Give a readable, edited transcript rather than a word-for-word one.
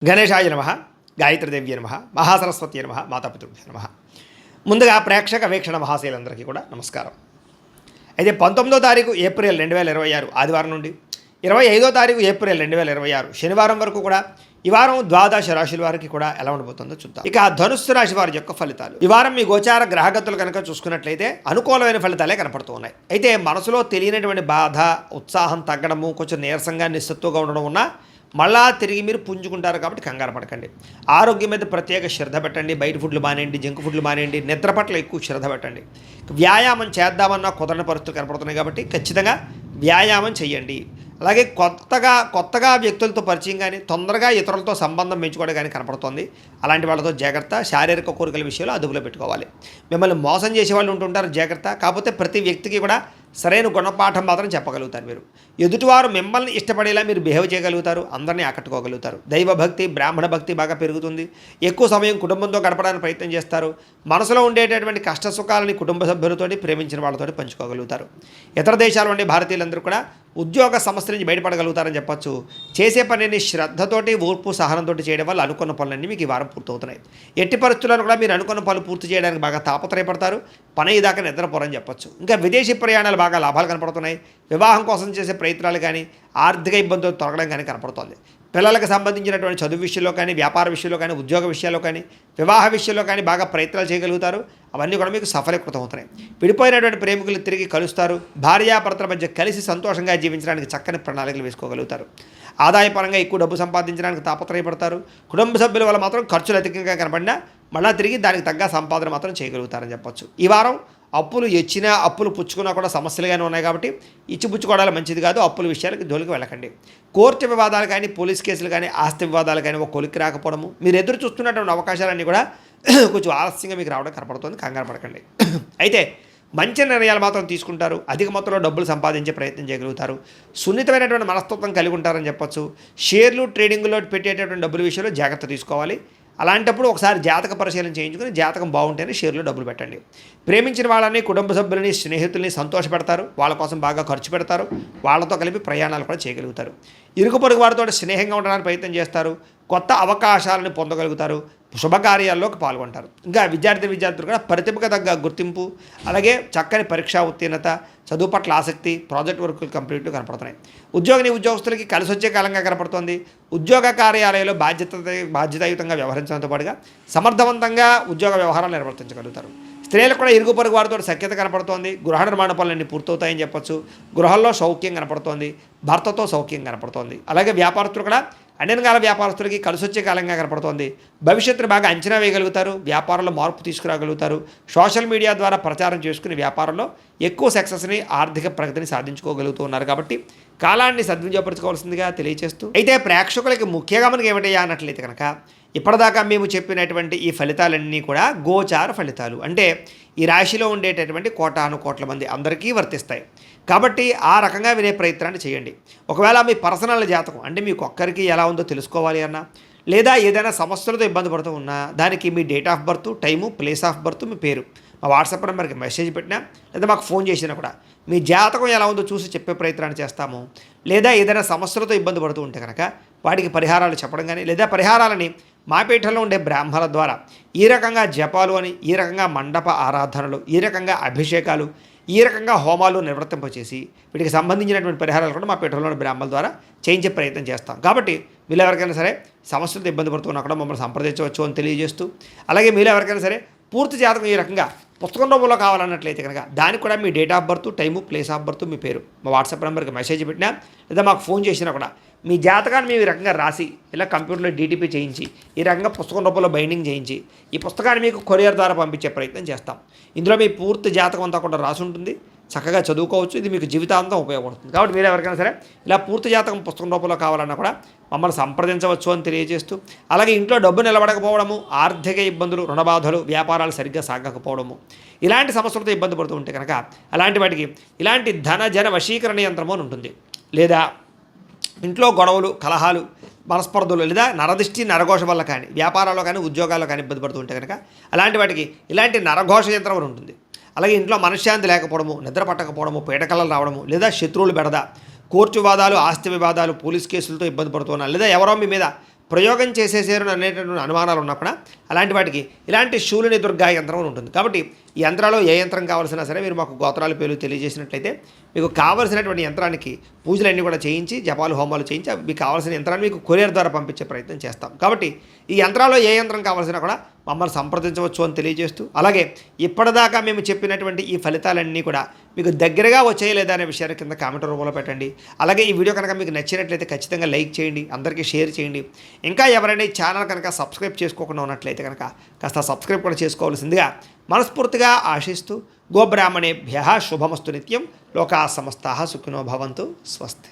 గణేశాయ నమ, గాయత్రీదేవ్య నమ, మహాసరస్వతి నమ, మాతాపితృభ్య నమ. ముందుగా ప్రేక్షక వీక్షణ మహాశయులందరికీ కూడా నమస్కారం. అయితే 19వ తారీఖు ఏప్రిల్ 2026 ఆదివారం నుండి 25వ తారీఖు ఏప్రిల్ 2026 శనివారం వరకు కూడా ఈ వారం ద్వాదశ రాశుల వారికి కూడా ఎలా ఉండబోతుందో చూద్దాం. ఇక ధనుస్సు రాశి వారి యొక్క ఫలితాలు. ఈ వారం మీ గోచార గ్రహగతులు కనుక చూసుకున్నట్లయితే అనుకూలమైన ఫలితాలే కనపడుతూ ఉన్నాయి. అయితే మనసులో తెలియనటువంటి బాధ, ఉత్సాహం తగ్గడము, కొంచెం నీరసంగా నిస్సత్తుగా ఉండడం ఉన్న మళ్ళా తిరిగి మీరు పుంజుకుంటారు కాబట్టి కంగారు పడకండి. ఆరోగ్యం మీద ప్రత్యేక శ్రద్ధ పెట్టండి. బయట ఫుడ్లు మానేయండి, జంక్ ఫుడ్లు మానేయండి, నిద్ర పట్ల ఎక్కువ శ్రద్ధ పెట్టండి. వ్యాయామం చేద్దామన్నా కుదరని పరిస్థితులు కనపడుతున్నాయి కాబట్టి ఖచ్చితంగా వ్యాయామం చేయండి. అలాగే కొత్తగా వ్యక్తులతో పరిచయం కానీ తొందరగా ఇతరులతో సంబంధం పెంచుకోవడం కానీ కనపడుతుంది. అలాంటి వాళ్ళతో జాగ్రత్త. శారీరక కోరికల విషయంలో అదుపులో పెట్టుకోవాలి. మిమ్మల్ని మోసం చేసే వాళ్ళు ఉంటుంటారు, జాగ్రత్త. కాకపోతే ప్రతి వ్యక్తికి కూడా సరైన గుణపాఠం మాత్రం చెప్పగలుగుతారు. మీరు ఎదుటివారు మిమ్మల్ని ఇష్టపడేలా మీరు బిహేవ్ చేయగలుగుతారు, అందరినీ ఆకట్టుకోగలుగుతారు. దైవభక్తి, బ్రాహ్మణ భక్తి బాగా పెరుగుతుంది. ఎక్కువ సమయం కుటుంబంతో గడపడానికి ప్రయత్నం చేస్తారు. మనసులో ఉండేటటువంటి కష్ట సుఖాలని కుటుంబ సభ్యులతోటి, ప్రేమించిన వాళ్ళతోటి పంచుకోగలుగుతారు. ఇతర దేశాలు ఉండే భారతీయులందరూ కూడా ఉద్యోగ సమస్య నుంచి బయటపడగలుగుతారని చెప్పొచ్చు. చేసే పనిని శ్రద్ధతోటి, ఓర్పు, సహనంతో చేయడం వల్ల అనుకున్న పనులన్నీ మీకు ఈ వారం పూర్తవుతున్నాయి. ఎట్టి పరిస్థితులను కూడా మీరు అనుకున్న పనులు పూర్తి చేయడానికి బాగా తాపత్రయపడతారు. పని ఇదాకా నిద్రపోరని చెప్పొచ్చు. ఇంకా విదేశీ ప్రయాణాలు బాగా లాభాలు కనపడుతున్నాయి. వివాహం కోసం చేసే ప్రయత్నాలు కానీ, ఆర్థిక ఇబ్బందులు తొలగడం కానీ కనపడుతుంది. పిల్లలకు సంబంధించినటువంటి చదువు విషయంలో కానీ, వ్యాపార విషయంలో కానీ, ఉద్యోగ విషయాల్లో కానీ, వివాహ విషయంలో కానీ బాగా ప్రయత్నాలు చేయగలుగుతారు. అవన్నీ కూడా మీకు సఫలీకృతం అవుతున్నాయి. విడిపోయినటువంటి ప్రేమికులు తిరిగి కలుస్తారు. భార్యాభర్తల మధ్య కలిసి సంతోషంగా జీవించడానికి చక్కని ప్రణాళికలు వేసుకోగలుగుతారు. ఆదాయపరంగా ఎక్కువ డబ్బు సంపాదించడానికి తాపత్రయపడతారు. కుటుంబ సభ్యుల వల్ల మాత్రం ఖర్చులు అధికంగా కనపడినా మళ్ళీ తిరిగి దానికి తగ్గ సంపాదన మాత్రం చేయగలుగుతారని చెప్పొచ్చు. ఈ వారం అప్పులు ఇచ్చినా, అప్పులు పుచ్చుకున్నా కూడా సమస్యలుగానే ఉన్నాయి కాబట్టి ఇచ్చిపుచ్చుకోవడాలు మంచిది కాదు. అప్పుల విషయాలకి జోలికి వెళ్ళకండి. కోర్టు వివాదాలు కానీ, పోలీస్ కేసులు కానీ, ఆస్తి వివాదాలు కానీ ఒక కొలిక్కి రాకపోవడము, మీరు ఎదురు చూస్తున్నటువంటి అవకాశాలన్నీ కూడా కొంచెం ఆలస్యంగా మీకు రావడం కనపడుతుంది. కంగారు పడకండి. అయితే మంచి నిర్ణయాలు మాత్రం తీసుకుంటారు. అధిక మొత్తంలో డబ్బులు సంపాదించే ప్రయత్నం చేయగలుగుతారు. సున్నితమైనటువంటి మనస్తత్వం కలిగి ఉంటారని చెప్పొచ్చు. షేర్లు, ట్రేడింగ్లో పెట్టేటటువంటి డబ్బుల విషయంలో జాగ్రత్త తీసుకోవాలి. అలాంటప్పుడు ఒకసారి జాతక పరిశీలన చేయించుకుని జాతకం బాగుంటేనే షేర్లో డబ్బులు పెట్టండి. ప్రేమించిన వాళ్ళని, కుటుంబ సభ్యులని, స్నేహితుల్ని సంతోషపెడతారు. వాళ్ళ కోసం బాగా ఖర్చు పెడతారు. వాళ్ళతో కలిపి ప్రయాణాలు కూడా చేయగలుగుతారు. ఇరుగు పొరుగు వారితో స్నేహంగా ఉండడానికి ప్రయత్నం చేస్తారు. కొత్త అవకాశాలను పొందగలుగుతారు. శుభకార్యాల్లోకి పాల్గొంటారు. ఇంకా విద్యార్థులు కూడా ప్రతిభకు తగ్గ గుర్తింపు, అలాగే చక్కని పరీక్షా ఉత్తీర్ణత, చదువు పట్ల ఆసక్తి, ప్రాజెక్ట్ వర్కులు కంప్లీట్గా కనపడుతున్నాయి. ఉద్యోగస్తులకి కలిసి వచ్చే కాలంగా కనపడుతుంది. ఉద్యోగ కార్యాలయంలో బాధ్యతాయుతంగా వ్యవహరించడంతో పాటుగా సమర్థవంతంగా ఉద్యోగ వ్యవహారాలు నిర్వర్తించగలుగుతారు. స్త్రీలకు కూడా ఇరుగు పొరుగు వారితో సఖ్యత కనపడుతోంది. గృహ నిర్మాణ పనులన్నీ పూర్తవుతాయని చెప్పొచ్చు. గృహంలో సౌఖ్యం కనపడుతోంది. భర్తతో సౌఖ్యం కనపడుతోంది. అలాగే వ్యాపారస్తులు కూడా అన్ని రకాల వ్యాపారస్తులకి కలిసి వచ్చే కాలంగా కనపడుతోంది. భవిష్యత్తును బాగా అంచనా వేయగలుగుతారు. వ్యాపారంలో మార్పు తీసుకురాగలుగుతారు. సోషల్ మీడియా ద్వారా ప్రచారం చేసుకుని వ్యాపారంలో ఎక్కువ సక్సెస్ని, ఆర్థిక ప్రగతిని సాధించుకోగలుగుతూ ఉన్నారు. కాబట్టి కాలాన్ని సద్వినియోగపరచుకోవాల్సిందిగా తెలియజేస్తూ, అయితే ప్రేక్షకులకి ముఖ్యంగా మనకి ఏమిటయ్యా అన్నట్లయితే కనుక ఇప్పటిదాకా మేము చెప్పినటువంటి ఈ ఫలితాలన్నీ కూడా గోచార ఫలితాలు. అంటే ఈ రాశిలో ఉండేటటువంటి కోటాను కోట్ల మంది అందరికీ వర్తిస్తాయి. కాబట్టి ఆ రకంగా వినే ప్రయత్నాన్ని చేయండి. ఒకవేళ మీ పర్సనల్ జాతకం అంటే మీకు ఒక్కరికి ఎలా ఉందో తెలుసుకోవాలి అన్నా, లేదా ఏదైనా సమస్యలతో ఇబ్బంది పడుతూ ఉన్నా, దానికి మీ date of birth, time, place of birth, మీ పేరు మా వాట్సాప్ నెంబర్కి మెసేజ్ పెట్టినా, లేదా మాకు ఫోన్ చేసినా కూడా మీ జాతకం ఎలా ఉందో చూసి చెప్పే ప్రయత్నాన్ని చేస్తాము. లేదా ఏదైనా సమస్యలతో ఇబ్బంది పడుతూ ఉంటే కనుక వాటికి పరిహారాలు చెప్పడం కానీ, లేదా పరిహారాలని మా పీఠంలో ఉండే బ్రాహ్మణుల ద్వారా ఈ రకంగా జపాలు అని, ఈ రకంగా మండప ఆరాధనలు, ఈ రకంగా అభిషేకాలు, ఈ రకంగా హోమాలు నిర్వర్తింపచేసి వీటికి సంబంధించినటువంటి పరిహారాలు కూడా మా పీఠంలోని బ్రాహ్మణుల ద్వారా చేయించే ప్రయత్నం చేస్తాం. కాబట్టి వీళ్ళు ఎవరికైనా సరే సమస్యలతో ఇబ్బంది పడుతున్నా కూడా మమ్మల్ని సంప్రదించవచ్చు అని తెలియజేస్తూ, అలాగే మీరు ఎవరికైనా సరే పూర్తి జాతకం ఈ రకంగా పుస్తకం రూపంలో కావాలన్నట్లయితే కనుక దానికి కూడా మీ date of birth, time, place of birth, మీ పేరు మా వాట్సాప్ నెంబర్కి మెసేజ్ పెట్టినా, లేదా మాకు ఫోన్ చేసినా కూడా మీ జాతకాన్ని మేము ఈ రకంగా రాసి ఇలా కంప్యూటర్లో డీటీపీ చేయించి ఈ రకంగా పుస్తకం రూపంలో బైండింగ్ చేయించి ఈ పుస్తకాన్ని మీకు కొరియర్ ద్వారా పంపించే ప్రయత్నం చేస్తాం. ఇందులో మీ పూర్తి జాతకం అంతా కూడా రాసి ఉంటుంది. చక్కగా చదువుకోవచ్చు. ఇది మీకు జీవితాంతం ఉపయోగపడుతుంది. కాబట్టి మీరు ఎవరికైనా సరే ఇలా పూర్తి జాతకం పుస్తకం రూపంలో కావాలన్నా కూడా మమ్మల్ని సంప్రదించవచ్చు అని తెలియజేస్తూ, అలాగే ఇంట్లో డబ్బు నిలబడకపోవడము, ఆర్థిక ఇబ్బందులు, రుణబాధలు, వ్యాపారాలు సరిగ్గా సాగకపోవడము, ఇలాంటి సమస్యలతో ఇబ్బంది పడుతూ ఉంటే కనుక అలాంటి వాటికి ఇలాంటి జన వశీకరణ యంత్రము అని ఉంటుంది. లేదా ఇంట్లో గొడవలు, కలహాలు, మనస్పర్ధలు, లేదా నరదిష్టి, నరఘోష వల్ల కానీ, వ్యాపారాల్లో కానీ, ఉద్యోగాల్లో కానీ ఇబ్బంది పడుతూ ఉంటే కనుక అలాంటి వాటికి ఇలాంటి నరఘోష యంత్రం అని ఉంటుంది. అలాగే ఇంట్లో మనశ్శాంతి లేకపోవడము, నిద్ర పట్టకపోవడము, పీడకలలు రావడము, లేదా శత్రువులు బెడద, కోర్టు వివాదాలు, ఆస్తి వివాదాలు, పోలీస్ కేసులతో ఇబ్బంది పడుతున్నారు, లేదా ఎవరో మీ మీద ప్రయోగం చేసేసారు అనేటటువంటి అనుమానాలు ఉన్నప్పుడు అలాంటి వాటికి ఇలాంటి శూలిని దుర్గా యంత్రం అని ఉంటుంది. కాబట్టి ఈ యంత్రాల్లో ఏ యంత్రం కావాల్సినా సరే మీరు మాకు గోత్రాల పేర్లు తెలియజేసినట్లయితే మీకు కావాల్సినటువంటి యంత్రానికి పూజలన్నీ కూడా చేయించి జపాలు హోమాలు చేయించి మీకు కావాల్సిన యంత్రాన్ని మీకు కొరియర్ ద్వారా పంపించే ప్రయత్నం చేస్తాం. కాబట్టి ఈ యంత్రాల్లో ఏ యంత్రం కావాల్సినా కూడా మమ్మల్ని సంప్రదించవచ్చు అని తెలియజేస్తూ, అలాగే ఇప్పటిదాకా మేము చెప్పినటువంటి ఈ ఫలితాలన్నీ కూడా మీకు దగ్గరగా వచ్చాయి లేదా అనే విషయాన్ని కింద కామెంట్ రూపంలో పెట్టండి. అలాగే ఈ వీడియో కనుక మీకు నచ్చినట్లయితే ఖచ్చితంగా లైక్ చేయండి, అందరికీ షేర్ చేయండి. ఇంకా ఎవరైనా ఈ ఛానల్ కనుక సబ్స్క్రైబ్ చేసుకోకుండా ఉన్నట్లయితే కనుక కాస్త సబ్స్క్రైబ్ కూడా చేసుకోవాల్సిందిగా మనస్ఫూర్తిగా ఆశిస్తూ, గోబ్రాహ్మణేభ్యః శుభమస్తు నిత్యం, లోకా సమస్తాః సుఖినో భవంతు, స్వస్తి.